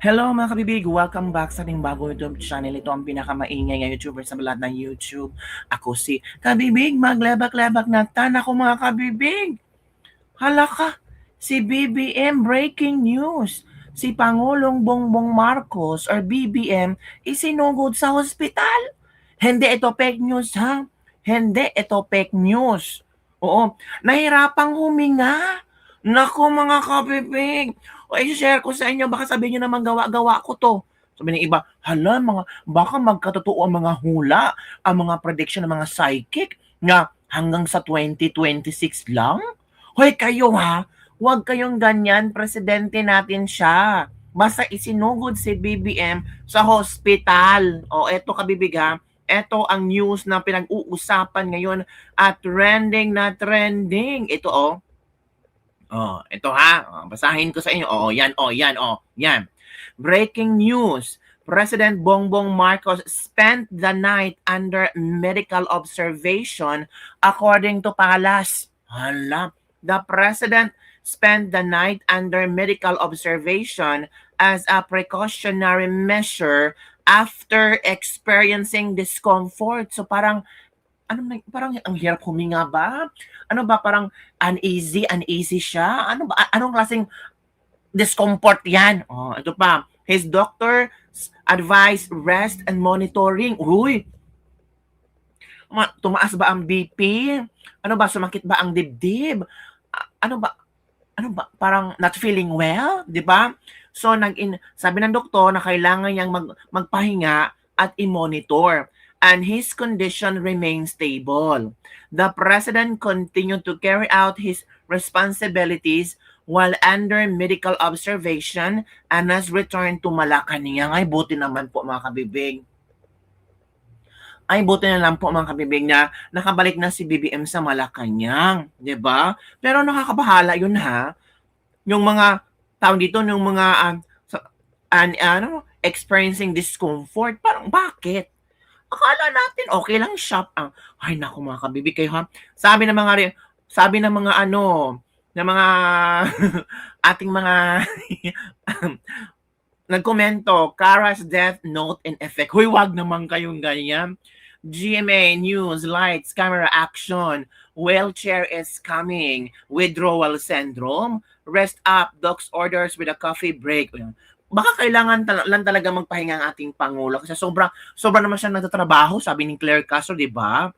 Hello mga kabibig! Welcome back sa ating bagong YouTube channel. Ito ang pinakamaingay na YouTuber sa lahat ng YouTube. Ako si Kabibig, maglebak-lebak na tan ako mga kabibig! Hala ka! Si BBM breaking news! Si Pangulong Bongbong Marcos or BBM isinugod sa hospital! Hindi ito fake news ha! Hindi ito fake news! Oo, nahirapang huminga! Naku mga kabibig! O i-share ko sa inyo, baka sabihin nyo naman gawa-gawa ko to. Sabi ng iba, hala, baka magkatotoo ang mga hula, ang mga prediction ng mga psychic na hanggang sa 2026 lang? Hoy kayo ha, huwag kayong ganyan, presidente natin siya. Basta isinugod si BBM sa hospital. O eto kabibig ha, eto ang news na pinag-uusapan ngayon at trending na trending. Ito ito ha. Basahin ko sa inyo. Yan. Breaking news. President Bongbong Marcos spent the night under medical observation according to Palas. Hala, the president spent the night under medical observation as a precautionary measure after experiencing discomfort. So parang ang hirap huminga ba? Ano ba, parang uneasy siya? Ano ba, anong klaseng discomfort yan? Ito pa, his doctor advised rest and monitoring. Uy, tumaas ba ang BP? Ano ba, sumakit ba ang dibdib? Ano ba, parang not feeling well, di ba? So, sabi ng doktor na kailangan niyang magpahinga at i-monitor and his condition remains stable. The president continued to carry out his responsibilities while under medical observation and has returned to Malacanang. Ay, buti naman po mga kabibig. Ay, buti na lang po mga kabibig na nakabalik na si BBM sa Malacanang, 'di ba? Pero nakakabahala 'yun ha. Yung mga tao dito, yung mga experiencing discomfort, parang bakit? Akala natin okay lang siya. Ay naku mga kabibig kayo ha. Sabi ng mga ng mga ating mga nagkomento, Kara's death note in effect. Huy, wag naman kayong ganyan. GMA News, lights, camera, action. Wheelchair is coming. Withdrawal syndrome. Rest up. Doc's orders with a coffee break. Baka kailangan lang talaga magpahinga ang ating Pangulo kasi sobra naman siya nagtatrabaho, sabi ni Claire Castro, di ba?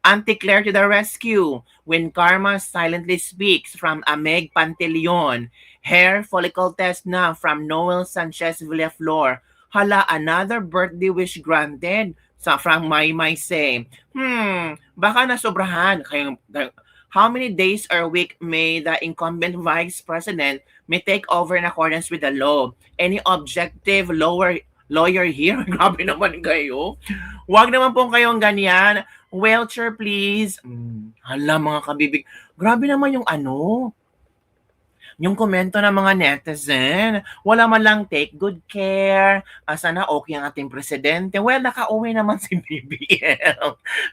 Auntie Claire to the rescue. When karma silently speaks from Ameg Panteleon. Hair follicle test na from Noel Sanchez Villaflor. Hala, another birthday wish granted sa from Maymay say. Baka nasobrahan. How many days or week may the incumbent vice president may take over in accordance with the law? Any objective lawyer here? Grabe naman kayo. Huwag naman po kayong ganyan. Wheelchair please. Hala mga kabibig. Grabe naman yung komento ng mga netizen. Wala man lang take good care. Sana okay ang ating presidente. Well, nakauwi naman si BBM.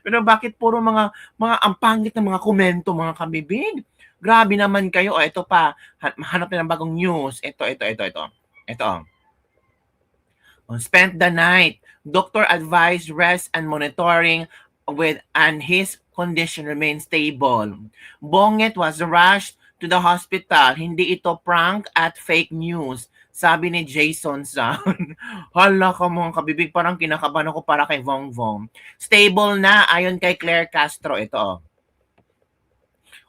Pero bakit puro mga ang pangit na mga komento mga kabibig? Grabe naman kayo. Ito pa. Hanap na ng bagong news. Ito. Spent the night. Doctor advised rest and monitoring and his condition remains stable. Bonget was rushed to the hospital. Hindi ito prank at fake news. Sabi ni Jason San. Hala ka mga kabibig, parang kinakabahan ako para kay Vong Vong. Stable na ayon kay Claire Castro. Ito.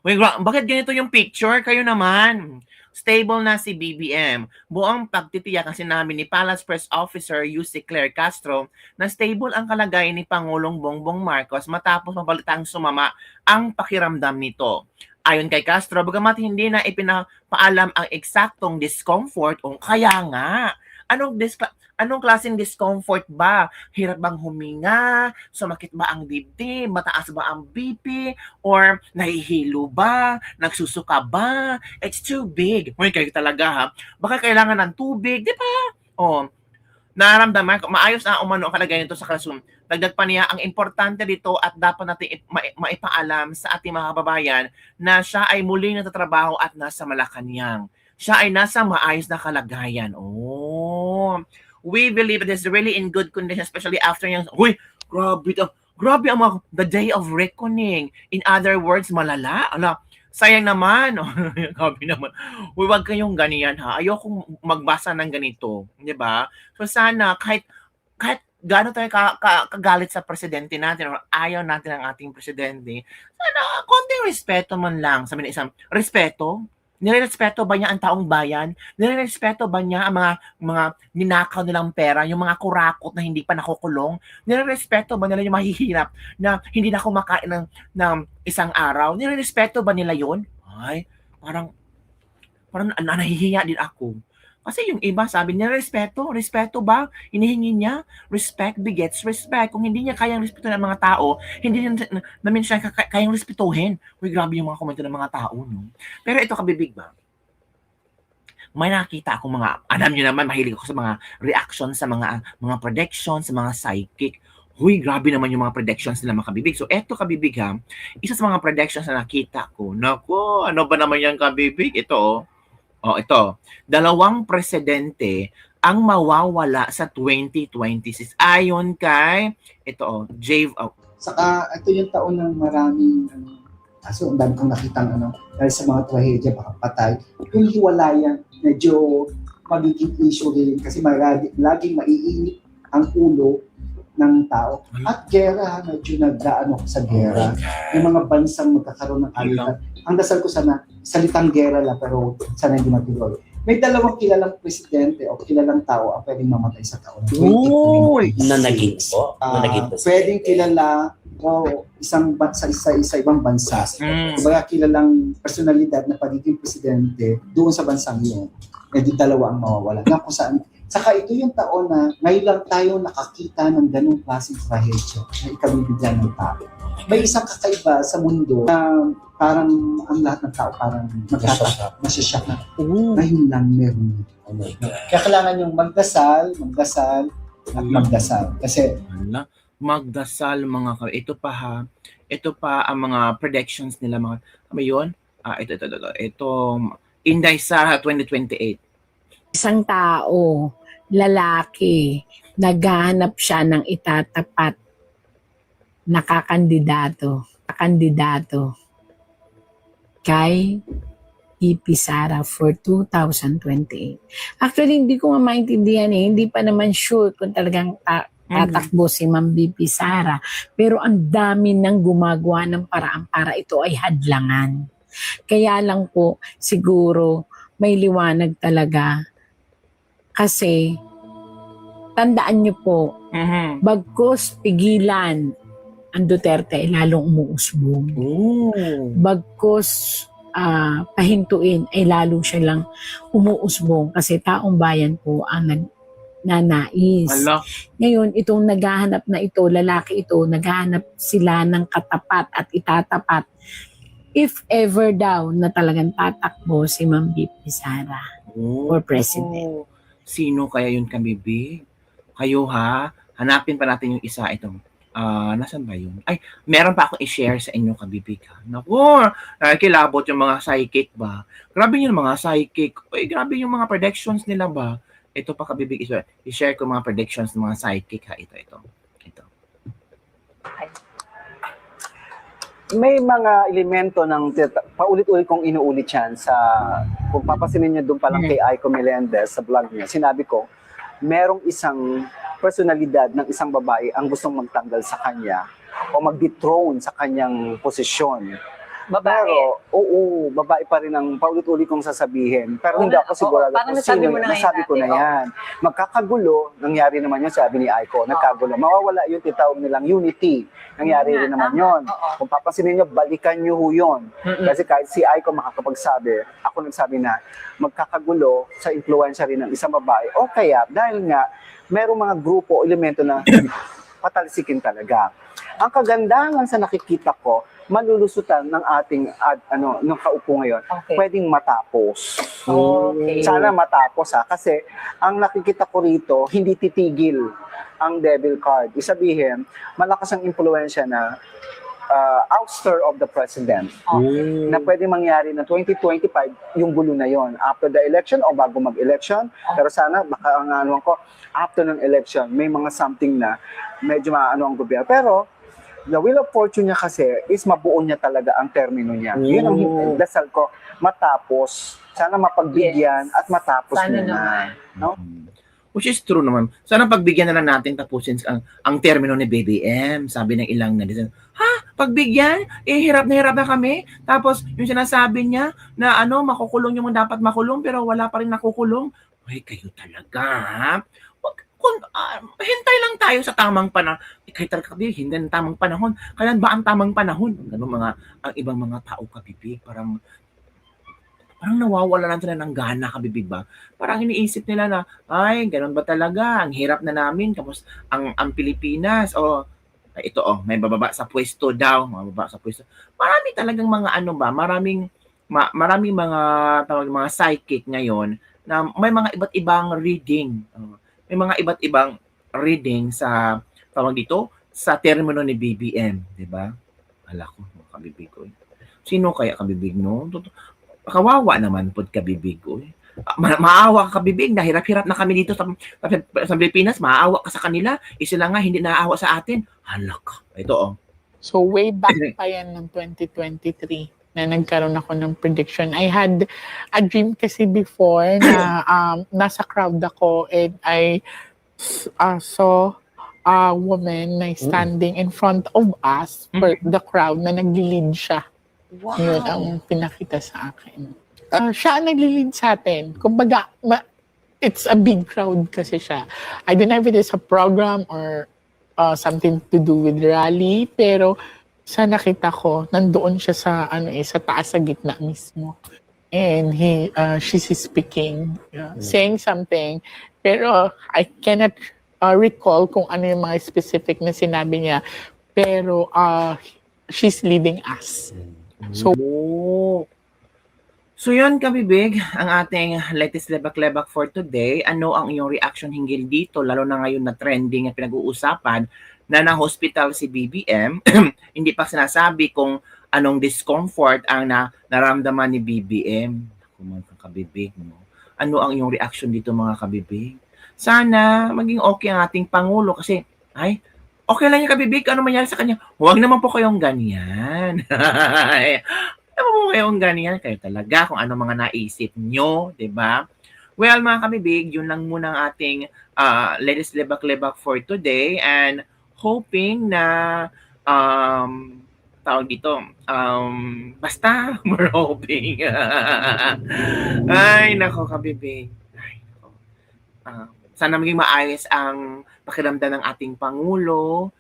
Wait, bakit ganito yung picture? Kayo naman. Stable na si BBM. Buong pagtitiyak ang sinabi ni Palace Press Officer Yussi Claire Castro na stable ang kalagayan ni Pangulong Bongbong Marcos matapos mabalitang sumama ang pakiramdam nito. Ayon kay Castro, bagamat hindi na ipinapaalam ang eksaktong discomfort o kaya nga, anong klaseng discomfort ba? Hirap bang huminga? Sumakit ba ang dibdib? Mataas ba ang BP? Or nahihilo ba? Nagsusuka ba? It's too big. Uy, kayo talaga ha. Baka kailangan ng tubig, di ba? Nararamdaman ko, maayos na umano ang kalagayan nito sa kalasum. Dagdag pa niya, ang importante dito at dapat natin maipaalam sa ating mga kababayan na siya ay muling natatrabaho at nasa Malacanang. Siya ay nasa maayos na kalagayan. We believe it is really in good condition, especially after yung, huy, grabe ang mga, the day of reckoning. In other words, malala. Ala, sayang naman. Grabe naman. Huy, wag kayong ganyan ha. Ayokong magbasa ng ganito. Di ba? So sana, kahit gaano tayo kagalit sa presidente natin or ayaw natin ang ating presidente, sana konting respeto man lang. Sabi ng isang, respeto? Nirerespeto ba niya ang taong bayan? Nirerespeto ba niya ang mga ninakaw nilang pera, yung mga kurakot na hindi pa nakukulong? Nirerespeto ba nila yung mahihirap na hindi na kumakain ng isang araw? Nirerespeto ba nila yun? Ay, parang nahihiya din ako. Kasi yung iba sabi niya, respeto ba? Hinihingi niya, respect begets respect. Kung hindi niya kayang respetuhin ng mga tao, hindi niya namin siya kayang respetuhin. Uy, grabe yung mga komento ng mga tao, no? Pero ito, kabibig ba? May nakita akong mga, alam niyo naman, mahilig ako sa mga reactions, sa mga predictions, sa mga psychic. Huy, grabe naman yung mga predictions nila mga kabibig. So, eto kabibig ha, isa sa mga predictions na nakita ko, naku, ano ba naman yan kabibig? Ito, ito. 2 presidente ang mawawala sa 2026. Ayon kay, ito Saka, ito yung taon ng maraming, ang dami kong nakitang, dahil sa mga trahedya, baka patay. Yung hiwalayan, medyo magiging issue rin kasi laging maiinit ang ulo ng tao. At gera, medyo nagdaan ako sa gera. Yung mga bansang magkakaroon ng alitan. Ang dasal ko sana, salitang gera lang, pero sana hindi matuloy. May 2 kilalang presidente o kilalang tao ang pwedeng mamatay sa taon. Na naging po? Pwedeng kilala o isang bansa sa ibang bansa. Kumbaga kilalang personalidad na pagiging presidente doon sa bansang yun. Medyo 2 ang mawawala. Na kung saan. Saka ito yung taon na ngayon lang tayo nakakita ng ganung klaseng trahedya na ikabibigyan ng tao. May isang kakaiba sa mundo na parang ang lahat ng tao parang masyasyak na. Ngayon lang meron. Oh my God. Kaya kailangan yung magdasal, at magdasal. Kasi magdasal mga ito pa ang mga predictions nila mga yun? Ito Inday sa 2028. Isang tao, lalaki, naghahanap siya ng itatapat na kakandidato kay VP Sara for 2028. Actually, hindi ko maintindihan hindi pa naman sure kung talagang tatakbo si Ma'am VP Sara. Pero ang dami nang gumagawa ng paraan para ito ay hadlangan. Kaya lang po, siguro may liwanag talaga. Kasi, tandaan niyo po, bagkus pigilan ang Duterte ay lalong umuusbong. Bagkus pahintuin ay lalo siya lang umuusbong kasi taong bayan po ang nagnanais. Ngayon, itong naghahanap na ito, lalaki ito, naghahanap sila ng katapat at itatapat if ever daw na talagang tatakbo si Ma'am VP Sara for president. Sino kaya yun kabibig? Kayo ha? Hanapin pa natin yung isa itong. Nasaan ba yun? Ay, meron pa akong i-share sa inyo kabibig ha. Naku, kilabot yung mga psychic ba? Grabe yung mga psychic. Uy, grabe yung mga predictions nila ba? Ito pa kabibig, i-share ko mga predictions ng mga psychic ha. Ito. May mga elemento ng paulit-ulit kong inuulit yan sa, kung papasinin niyo doon pa lang kay Aiko Melendez sa vlog niya, sinabi ko, merong isang personalidad ng isang babae ang gustong magtanggal sa kanya o mag-dethrone sa kanyang posisyon. Babae? Pero, oo, babae pa rin ang paulit-ulit kong sasabihin. Pero hindi ako sigurado kung sino. Nasabi ko na yan. Magkakagulo, nangyari naman yun, sabi ni Aiko, nagkagulo. Mawawala yung titawag nilang unity. Nangyari rin naman yun. Kung papasinin nyo, balikan nyo ho yun. Kasi kahit si Aiko makakapagsabi, ako nagsabi na, magkakagulo sa influensya rin ng isang babae. O kaya, dahil nga, merong mga grupo o elemento na patalsikin talaga. Ang kagandahan sa nakikita ko, malulusutan ng ating nung kaupo ngayon, pwedeng matapos. Sana matapos kasi ang nakikita ko rito, hindi titigil ang devil card. Isabihin, malakas ang impluensya na ouster of the president na pwede mangyari na 2025 yung gulo na yon after the election o bago mag-election. Pero sana baka ang ano ko after ng election may mga something na medyo maano ang gobyerno. Pero the wheel of fortune niya kasi is mabuo niya talaga ang termino niya. Yun ang dasal ko matapos. Sana mapagbigyan at matapos Sana muna. No? Which is true naman. Sana pagbigyan na lang natin tapusin ang termino ni BBM. Sabi ng ilang netizen, pagbigyan? Hirap na kami. Tapos yung sinasabi niya na makukulong yung dapat makulong pero wala pa rin nakukulong. Ay, kayo talaga, ha? Hintay lang tayo sa tamang panahon. Kahit talaga hindi ng tamang panahon. Kailan ba ang tamang panahon? Ganun ang ibang mga tao kabibig. Parang nawawala lang sila ng gana, kabibig ba? Parang iniisip nila na, ay, ganun ba talaga? Ang hirap na namin. Tapos, ang Pilipinas, may bababa sa pwesto daw. Mababa sa pwesto. Marami talagang mga maraming mga psychic ngayon na may mga iba't ibang reading. May mga iba't ibang reading sa, sa termino ni BBM. Diba? Hala ko, mga kabibig ko. Sino kaya kabibig, no? Kawawa naman po kabibig ko. Maawa ka kabibig, hirap-hirap na kami dito sa Pilipinas, maawa ka sa kanila, sila nga hindi naaawa sa atin. Halak. Ito So way back pa yan ng 2023 na nagkaroon ako ng prediction. I had a dream kasi before na nasa crowd ako and I saw a woman na standing in front of us for the crowd na nag-lead siya. Wow. Yun ang pinakita sa akin. Siya ang nag-lead sa atin. Kumbaga, it's a big crowd kasi siya. I don't know if it is a program or something to do with rally, pero sa nakita ko, nandoon siya sa sa taas sa gitna mismo. And she's speaking, saying something, pero I cannot recall kung ano yung mga specific na sinabi niya, pero she's leading us. So yun kabibig, ang ating latest lebak-lebak for today. Ano ang iyong reaction hinggil dito, lalo na ngayon na trending at pinag-uusapan na na-hospital si BBM. Hindi pa sinasabi kung anong discomfort ang naramdaman ni BBM. Mga kabibig, no? Ano ang iyong reaction dito mga kabibig? Sana maging okay ang ating Pangulo kasi, okay lang yung kabibig, ano mangyari sa kanya? Huwag naman po kayong ganyan. Huwag po kayong ganyan. Kayo talaga kung ano mga naisip nyo, diba? Well, mga kabibig, yun lang muna ang ating latest lebak-lebak for today and hoping na tawag dito, basta we're hoping. Ay, nako kabibig. Ay, nako. Sana maging maayos ang pakiramdam ng ating Pangulo.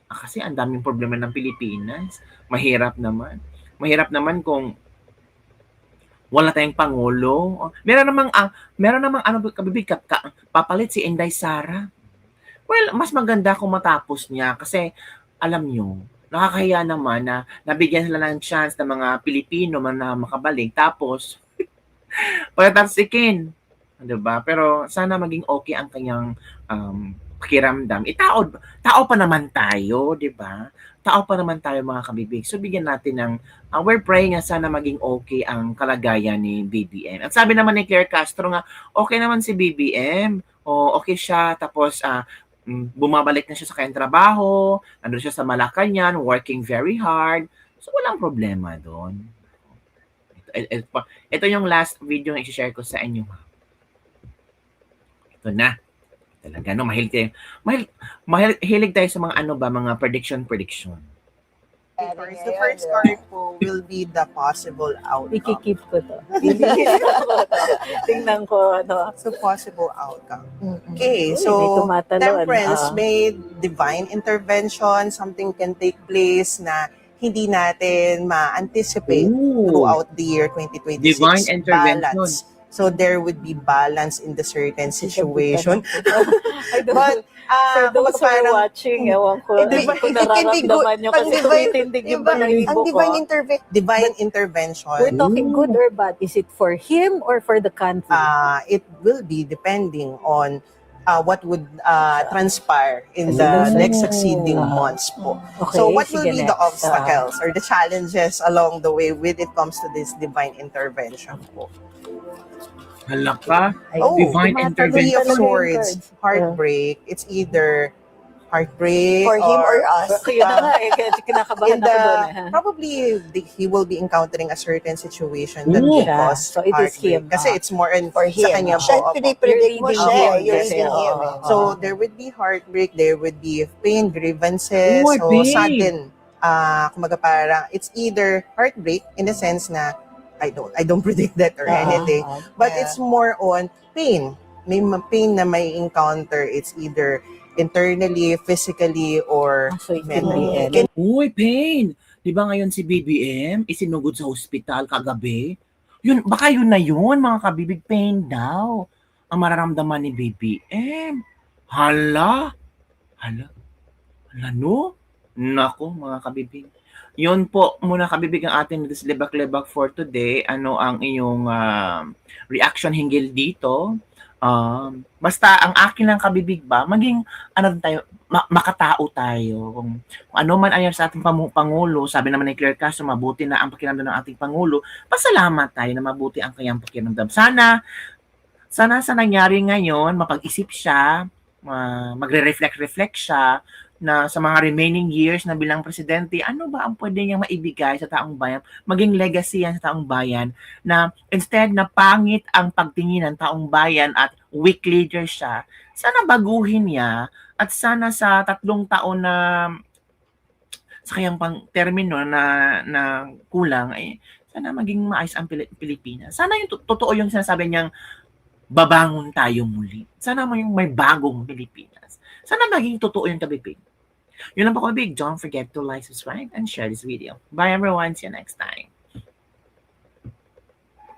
Kasi ang daming problema ng Pilipinas. Mahirap naman kung wala tayong Pangulo. Meron namang kabibig, papalit si Inday Sara. Well, mas maganda kung matapos niya kasi alam nyo, nakakahiya naman na nabigyan sila ng chance ng mga Pilipino na makabalik. Tapos, pagkatapos si Ken. Diba? Pero sana maging okay ang kanyang pakiramdam. Tao pa naman tayo, diba? Tao pa naman tayo mga kabibig. So bigyan natin ng, we're praying na sana maging okay ang kalagayan ni BBM. At sabi naman ni Claire Castro nga, okay naman si BBM. Okay siya. Tapos bumabalik na siya sa kanyang trabaho. Nandun siya sa Malacanang, working very hard. So walang problema doon. Ito yung last video na i-share ko sa inyo. Ito na. Talaga, no? Mahilig tayo sa mga mga prediction. The first card po will be the possible outcome. Ikikip ko to. Tingnan ko, So, possible outcome. Mm-mm. Okay, Uy, so may tumatalon. temperance may divine intervention, something can take place na hindi natin ma-anticipate throughout the year 2026. Divine intervention. Balance. So there would be balance in the certain situation. I don't But For those who are watching, ewan ko, hindi ko nararamdaman nyo kasi tumitindig yung balahibo ko. Divine intervention. We're talking good or bad. Is it for him or for the country? It will be depending on what would transpire in the next succeeding months po. Okay, So what will sige be the next. obstacles or the challenges along the way when it comes to this divine intervention po? Halaka. Oh, Divine tumatalo intervention. Three of talaga yung Swords, cards. heartbreak. It's either heartbreak For him or us. Kaya na nga, kinakabahan in ako the doon. probably he will be encountering a certain situation that Ooh. will cause So it is heartbreak. him. Kasi it's more in For sa him. kanya Siya po. pinipredict mo You're siya. reading You're him reading kasi, him. oo. So there would be heartbreak, there would be pain, grievances, Uy, so pain. sudden. Kumaga parang it's either heartbreak in the sense na I don't predict that or anything, but Yeah. it's more on pain. May pain na may encounter. It's either internally, physically, or So, mentally. intindihin. Uy, pain! Di ba ngayon si BBM isinugod sa ospital kagabi? Yun, baka yun na yun, mga kabibig, pain daw ang mararamdaman ni BBM. Hala? Hala no? Nako, mga kabibig. Yun po muna kabibig ang ating Lebak-Lebak for today. Ano ang iyong reaction hinggil dito? Basta ang akin lang kabibig ba, maging tayo, makatao tayo. Kung ano man ay sa ating Pangulo, sabi naman ni Claire Castro, mabuti na ang pakiramdam ng ating Pangulo, pasalamat tayo na mabuti ang kanyang pakiramdam. Sana sa nangyari ngayon, mapag-isip siya, magre-reflect siya, na sa mga remaining years na bilang presidente, ano ba ang pwede niyang maibigay sa taong bayan, maging legacy yan sa taong bayan, na instead na pangit ang pagtingin ng taong bayan at weak leader siya, sana baguhin niya at sana sa 3 taon na sa kanyang pang termino na kulang, ay sana maging maayos ang Pilipinas. Sana yung totoo yung sinasabi niyang babangon tayo muli. Sana may bagong Pilipinas. Sana maging totoo yung kabibig. Yun lang po kabibig. Don't forget to like, subscribe, and share this video. Bye everyone. See you next time.